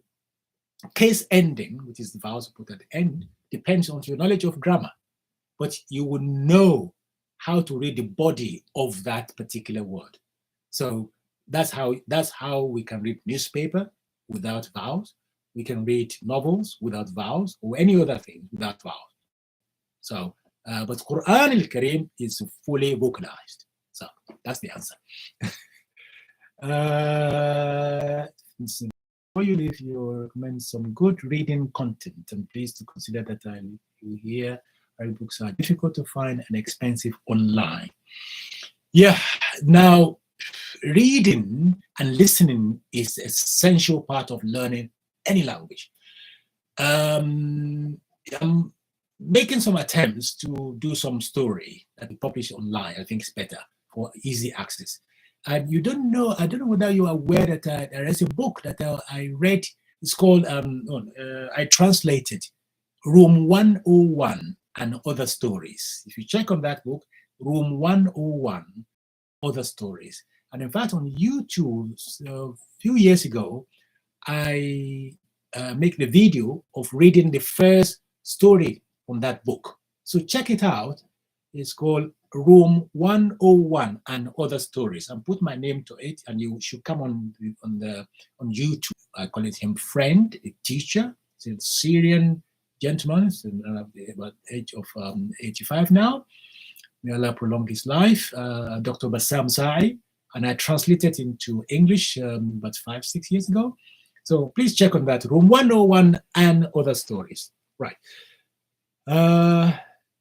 case ending, which is the vowels put at the end, depends on your knowledge of grammar. But you will know how to read the body of that particular word. So that's how we can read newspaper without vowels. We can read novels without vowels, or any other thing without vowels. So, but Quran al-Kareem is fully vocalized. So that's the answer. you leave, you recommend some good reading content, and please to consider that you hear our books are difficult to find and expensive online. Yeah, now reading and listening is an essential part of learning any language. I'm making some attempts to do some story that we publish online. I think it's better for easy access. And I don't know whether you are aware that there is a book that I read. It's called, I translated Room 101 and Other Stories. If you check on that book, Room 101, Other Stories. And in fact, on YouTube, a few years ago, I make the video of reading the first story from that book. So check it out. It's called Room 101 and Other Stories, and put my name to it, and you should come on YouTube. I call it him friend, a teacher. It's a Syrian gentleman, about age of 85 now. May Allah prolong his life. Dr. Bassam Sa'i, and I translated into English about 5-6 years ago. So please check on that, Room 101 and Other Stories. Right.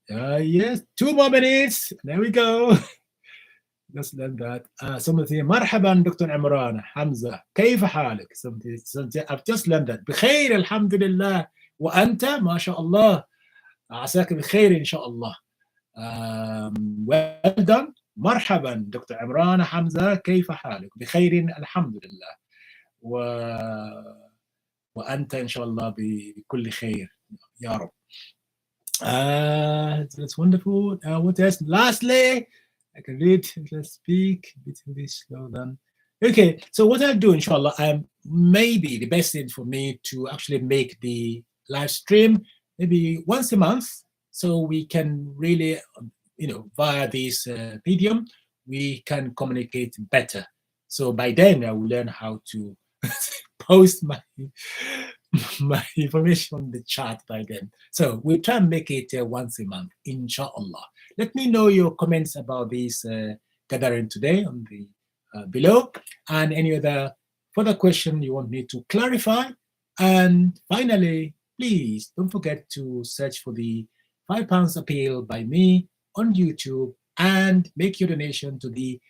Yes, 2 more minutes. There we go. Just like that. Somebody say, مرحبا دكتور عمران حمزة كيف حالك? I've just learned that. بخير الحمد لله وأنت ما شاء الله عساك بخير إن شاء الله. Well done. مرحبا دكتور عمران حمزة كيف حالك؟ بخير الحمد لله وأنت إن شاء الله بكل خير يا رب. That's wonderful. What else? Lastly, I can read. Let's speak. Bit slow down. Okay, so what I'll do, inshallah, maybe the best thing for me to actually make the live stream maybe once a month, so we can really, via this medium, we can communicate better. So by then, I will learn how to post my information on the chat by then. So we'll try and make it once a month, inshallah. Let me know your comments about this gathering today on the below, and any other further question you want me to clarify. And finally, please don't forget to search for the £5 appeal by me on YouTube, and make your donation to the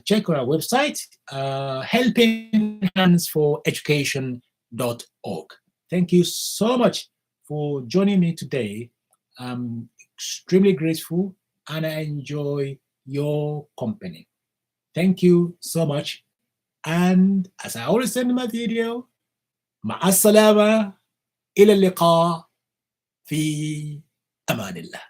check our website, helpinghandsforeducation.org. Thank you so much for joining me today. I'm extremely grateful, and I enjoy your company. Thank you so much. And as I always say in my video, مع السلامة إلى اللقاء في أمان الله.